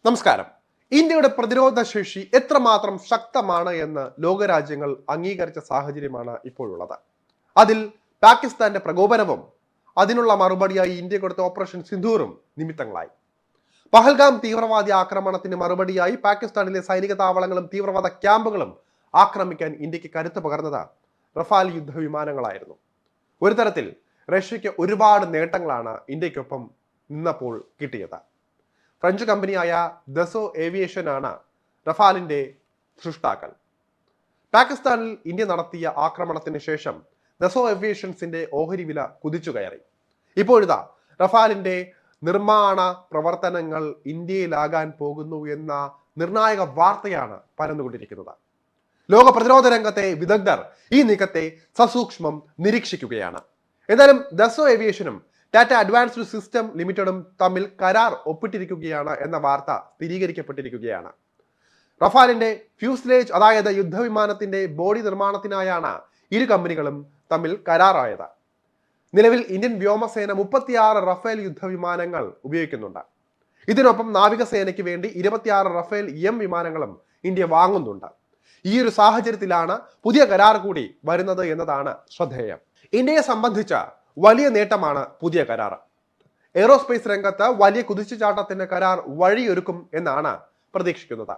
നമസ്കാരം. ഇന്ത്യയുടെ പ്രതിരോധ ശേഷി എത്രമാത്രം ശക്തമാണ് എന്ന് ലോകരാജ്യങ്ങൾ അംഗീകരിച്ച സാഹചര്യമാണ് ഇപ്പോഴുള്ളത്. അതിൽ പാകിസ്ഥാന്റെ പ്രകോപനവും അതിനുള്ള മറുപടിയായി ഇന്ത്യ കൊടുത്ത ഓപ്പറേഷൻ സിന്ദൂറും നിമിത്തങ്ങളായി. പഹൽഗാം തീവ്രവാദി ആക്രമണത്തിന് മറുപടിയായി പാകിസ്ഥാനിലെ സൈനിക താവളങ്ങളും തീവ്രവാദ ക്യാമ്പുകളും ആക്രമിക്കാൻ ഇന്ത്യക്ക് കരുത്ത് പകർന്നത് റഫാൽ യുദ്ധവിമാനങ്ങളായിരുന്നു. ഒരു തരത്തിൽ റഷ്യയ്ക്ക് ഒരുപാട് നേട്ടങ്ങളാണ് ഇന്ത്യക്കൊപ്പം നിന്നപ്പോൾ കിട്ടിയത്. ഫ്രഞ്ച് കമ്പനിയായ ദസോ ഏവിയേഷൻ ആണ് റഫാലിന്റെ സൃഷ്ടാക്കൾ. പാകിസ്ഥാനിൽ ഇന്ത്യ നടത്തിയ ആക്രമണത്തിന് ശേഷം ദസോ ഏവിയേഷൻസിന്റെ ഓഹരി വില കുതിച്ചു കയറി. ഇപ്പോഴിതാ റഫാലിന്റെ നിർമ്മാണ പ്രവർത്തനങ്ങൾ ഇന്ത്യയിലാകാൻ പോകുന്നു എന്ന നിർണായക വാർത്തയാണ് പരന്നുകൊണ്ടിരിക്കുന്നത്. ലോക പ്രതിരോധ രംഗത്തെ വിദഗ്ധർ ഈ നീക്കത്തെ സസൂക്ഷ്മം നിരീക്ഷിക്കുകയാണ്. എന്തായാലും ദസോ ഏവിയേഷനും ടാറ്റ അഡ്വാൻസ്ഡ് സിസ്റ്റം ലിമിറ്റഡും തമ്മിൽ കരാർ ഒപ്പിട്ടിരിക്കുകയാണ് എന്ന വാർത്ത സ്ഥിരീകരിക്കപ്പെട്ടിരിക്കുകയാണ്. റഫാലിന്റെ ഫ്യൂസ്ലേജ് അതായത് യുദ്ധവിമാനത്തിന്റെ ബോഡി നിർമ്മാണത്തിനായാണ് ഇരു കമ്പനികളും തമ്മിൽ കരാറായത്. നിലവിൽ ഇന്ത്യൻ വ്യോമസേന 36 റഫേൽ യുദ്ധവിമാനങ്ങൾ ഉപയോഗിക്കുന്നുണ്ട്. ഇതിനൊപ്പം നാവികസേനയ്ക്ക് വേണ്ടി 26 റഫേൽ വിമാനങ്ങളും ഇന്ത്യ വാങ്ങുന്നുണ്ട്. ഈ ഒരു സാഹചര്യത്തിലാണ് പുതിയ കരാർ കൂടി വരുന്നത് എന്നതാണ് ശ്രദ്ധേയം. ഇന്ത്യയെ സംബന്ധിച്ച വലിയ നേട്ടമാണ് പുതിയ കരാർ. എയ്റോസ്പേസ് രംഗത്ത് വലിയ കുതിച്ചുചാട്ടത്തിന്റെ കരാർ വഴിയൊരുക്കും എന്നാണ് പ്രതീക്ഷിക്കുന്നത്.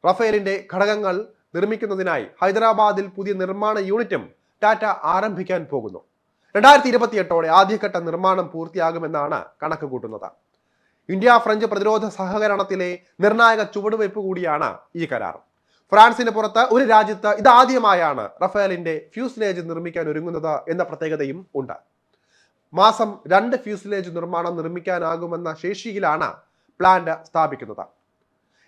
റഫേലിന്റെ ഘടകങ്ങൾ നിർമ്മിക്കുന്നതിനായി ഹൈദരാബാദിൽ പുതിയ നിർമ്മാണ യൂണിറ്റും ടാറ്റ ആരംഭിക്കാൻ പോകുന്നു. 2028ഓടെ ആദ്യഘട്ട നിർമ്മാണം പൂർത്തിയാകുമെന്നാണ് കണക്ക് കൂട്ടുന്നത്. ഇന്ത്യ ഫ്രഞ്ച് പ്രതിരോധ സഹകരണത്തിലെ നിർണായക ചുവടുവയ്പ് കൂടിയാണ് ഈ കരാർ. ഫ്രാൻസിന് പുറത്ത് ഒരു രാജ്യത്ത് ഇതാദ്യമായാണ് റഫേലിന്റെ ഫ്യൂസ്ലേജ് നിർമ്മിക്കാൻ ഒരുങ്ങുന്നത് എന്ന പ്രത്യേകതയും ഉണ്ട്. മാസം 2 ഫ്യൂസ്ലേജ് നിർമ്മിക്കാനാകുമെന്ന ശേഷിയിലാണ് പ്ലാന്റ് സ്ഥാപിക്കുന്നത്.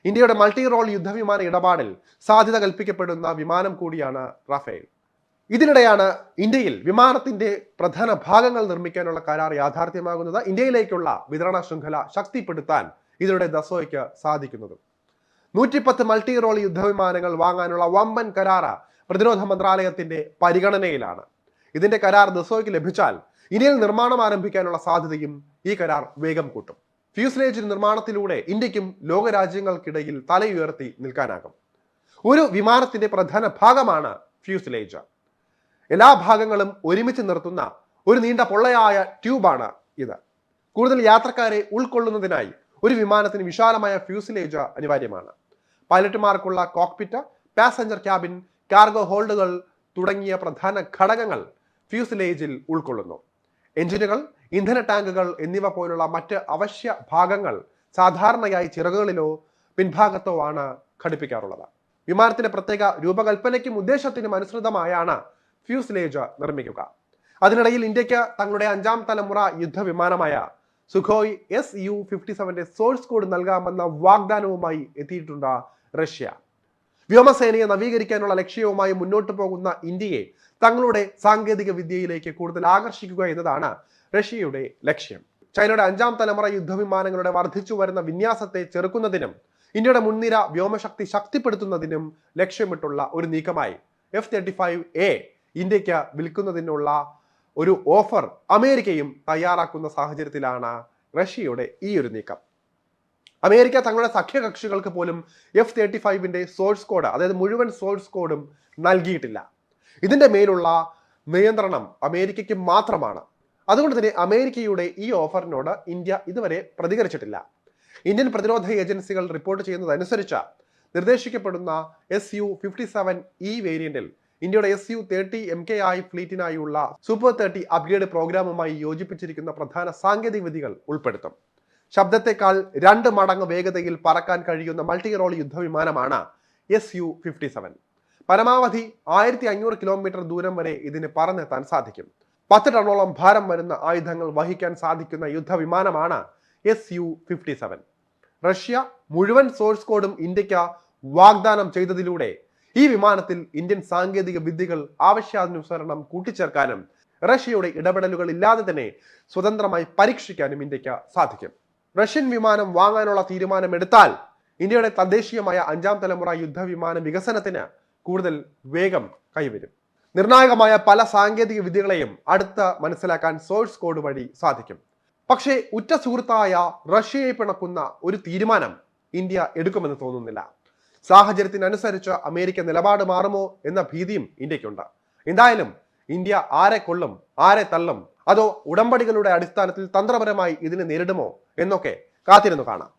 ഇന്ത്യയുടെ മൾട്ടി റോൾ യുദ്ധവിമാന ഇടപാടിൽ സാധ്യത കൽപ്പിക്കപ്പെടുന്ന വിമാനം കൂടിയാണ് റഫേൽ. ഇതിനിടെയാണ് ഇന്ത്യയിൽ വിമാനത്തിന്റെ പ്രധാന ഭാഗങ്ങൾ നിർമ്മിക്കാനുള്ള കരാർ യാഥാർത്ഥ്യമാകുന്നത്. ഇന്ത്യയിലേക്കുള്ള വിതരണ ശൃംഖല ശക്തിപ്പെടുത്താൻ ഇതിലൂടെ ദസോയ്ക്ക് സാധിക്കുന്നത്. 110 മൾട്ടി റോൾ യുദ്ധവിമാനങ്ങൾ വാങ്ങാനുള്ള വമ്പൻ കരാർ പ്രതിരോധ മന്ത്രാലയത്തിന്റെ പരിഗണനയിലാണ്. ഇതിന്റെ കരാർ ദസോയ്ക്ക് ലഭിച്ചാൽ ഇന്ത്യയിൽ നിർമ്മാണം ആരംഭിക്കാനുള്ള സാധ്യതയും ഈ കരാർ വേഗം കൂട്ടും. ഫ്യൂസ്ലേജ് നിർമ്മാണത്തിലൂടെ ഇന്ത്യക്കും ലോകരാജ്യങ്ങൾക്കിടയിൽ തലയുയർത്തി നിൽക്കാനാകും. ഒരു വിമാനത്തിന്റെ പ്രധാന ഭാഗമാണ് ഫ്യൂസ്ലേജ്. എല്ലാ ഭാഗങ്ങളും ഒരുമിച്ച് നിർത്തുന്ന ഒരു നീണ്ട പൊള്ളയായ ട്യൂബാണ് ഇത്. കൂടുതൽ യാത്രക്കാരെ ഉൾക്കൊള്ളുന്നതിനായി ഒരു വിമാനത്തിന് വിശാലമായ ഫ്യൂസ്ലേജ് അനിവാര്യമാണ്. പൈലറ്റുമാർക്കുള്ള കോക്പിറ്റ്, പാസഞ്ചർ ക്യാബിൻ, കാർഗോ ഹോൾഡുകൾ തുടങ്ങിയ പ്രധാന ഘടകങ്ങൾ ഫ്യൂസ്ലേജിൽ ഉൾക്കൊള്ളുന്നു. എഞ്ചിനുകൾ, ഇന്ധന ടാങ്കുകൾ എന്നിവ പോലുള്ള മറ്റ് അവശ്യ ഭാഗങ്ങൾ സാധാരണയായി ചിറകുകളിലോ പിൻഭാഗത്തോ ആണ് ഘടിപ്പിക്കാറുള്ളത്. വിമാനത്തിന്റെ പ്രത്യേക രൂപകൽപ്പനയ്ക്കും ഉദ്ദേശത്തിനും അനുസൃതമായാണ് ഫ്യൂസ്ലേജ് നിർമ്മിക്കുക. അതിനിടയിൽ ഇന്ത്യക്ക് തങ്ങളുടെ 5ാം തലമുറ യുദ്ധവിമാനമായ സുഖോയ് Su-57 സോഴ്സ് കോഡ് നൽകാമെന്ന വാഗ്ദാനവുമായി എത്തിയിട്ടുണ്ട് റഷ്യ. വ്യോമസേനയെ നവീകരിക്കാനുള്ള ലക്ഷ്യവുമായി മുന്നോട്ട് പോകുന്ന ഇന്ത്യയെ തങ്ങളുടെ സാങ്കേതിക വിദ്യയിലേക്ക് കൂടുതൽ ആകർഷിക്കുക എന്നതാണ് റഷ്യയുടെ ലക്ഷ്യം. ചൈനയുടെ 5ാം തലമുറ യുദ്ധവിമാനങ്ങളുടെ വർദ്ധിച്ചു വരുന്ന വിന്യാസത്തെ ചെറുക്കുന്നതിനും ഇന്ത്യയുടെ മുൻനിര വ്യോമശക്തി ശക്തിപ്പെടുത്തുന്നതിനും ലക്ഷ്യമിട്ടുള്ള ഒരു നീക്കമായി F-35A ഇന്ത്യക്ക് വിൽക്കുന്നതിനുള്ള ഒരു ഓഫർ അമേരിക്കയും തയ്യാറാക്കുന്ന സാഹചര്യത്തിലാണ് റഷ്യയുടെ ഈ ഒരു നീക്കം. അമേരിക്ക തങ്ങളുടെ സഖ്യകക്ഷികൾക്ക് പോലും F-35ന്റെ സോഴ്സ് കോഡ്, അതായത് മുഴുവൻ സോഴ്സ് കോഡും നൽകിയിട്ടില്ല. ഇതിന്റെ മേലുള്ള നിയന്ത്രണം അമേരിക്കയ്ക്ക് മാത്രമാണ്. അതുകൊണ്ട് തന്നെ അമേരിക്കയുടെ ഈ ഓഫറിനോട് ഇന്ത്യ ഇതുവരെ പ്രതികരിച്ചിട്ടില്ല. ഇന്ത്യൻ പ്രതിരോധ ഏജൻസികൾ റിപ്പോർട്ട് ചെയ്യുന്നതനുസരിച്ച് നിർദ്ദേശിക്കപ്പെടുന്ന Su-57E വേരിയന്റിൽ ഇന്ത്യയുടെ Su-30 MKI ഫ്ലീറ്റിനായുള്ള സൂപ്പർ 30 അപ്ഗ്രേഡ് പ്രോഗ്രാമുമായി യോജിപ്പിച്ചിരിക്കുന്ന പ്രധാന സാങ്കേതിക വിദ്യകൾ ഉൾപ്പെടുത്തും. ശബ്ദത്തെക്കാൾ 2 മടങ്ങ് വേഗതയിൽ പറക്കാൻ കഴിയുന്ന മൾട്ടി റോൾ യുദ്ധവിമാനമാണ് Su-57. പരമാവധി 1500 കിലോമീറ്റർ ദൂരം വരെ ഇതിന് പറന്നെത്താൻ സാധിക്കും. 10 ടണ്ണോളം ഭാരം വരുന്ന ആയുധങ്ങൾ വഹിക്കാൻ സാധിക്കുന്ന യുദ്ധവിമാനമാണ് Su-57. റഷ്യ മുഴുവൻ സോഴ്സ് കോഡും ഇന്ത്യക്ക് വാഗ്ദാനം ചെയ്തതിലൂടെ ഈ വിമാനത്തിൽ ഇന്ത്യൻ സാങ്കേതിക വിദ്യകൾ ആവശ്യാനുസരണം കൂട്ടിച്ചേർക്കാനും റഷ്യയുടെ ഇടപെടലുകൾ ഇല്ലാതെ തന്നെ സ്വതന്ത്രമായി പരീക്ഷിക്കാനും ഇന്ത്യക്ക് സാധിക്കും. റഷ്യൻ വിമാനം വാങ്ങാനുള്ള തീരുമാനമെടുത്താൽ ഇന്ത്യയുടെ തദ്ദേശീയമായ 5ാം തലമുറ യുദ്ധവിമാന വികസനത്തിന് കൂടുതൽ വേഗം കൈവരും. നിർണായകമായ പല സാങ്കേതിക വിദ്യകളെയും അടുത്ത് മനസ്സിലാക്കാൻ സോഴ്സ് കോഡ് വഴി സാധിക്കും. പക്ഷേ ഉറ്റ സുഹൃത്തായ റഷ്യയെ പിണക്കുന്ന ഒരു തീരുമാനം ഇന്ത്യ എടുക്കുമെന്ന് തോന്നുന്നില്ല. സാഹചര്യത്തിനനുസരിച്ച് അമേരിക്ക നിലപാട് മാറുമോ എന്ന ഭീതിയും ഇന്ത്യക്കുണ്ട്. എന്തായാലും ഇന്ത്യ ആരെ കൊള്ളും, ആരെ തള്ളും, അതോ ഉടമ്പടികളുടെ അടിസ്ഥാനത്തിൽ തന്ത്രപരമായി ഇതിനെ നേരിടുമോ എന്നൊക്കെ കാത്തിരുന്നു കാണാം.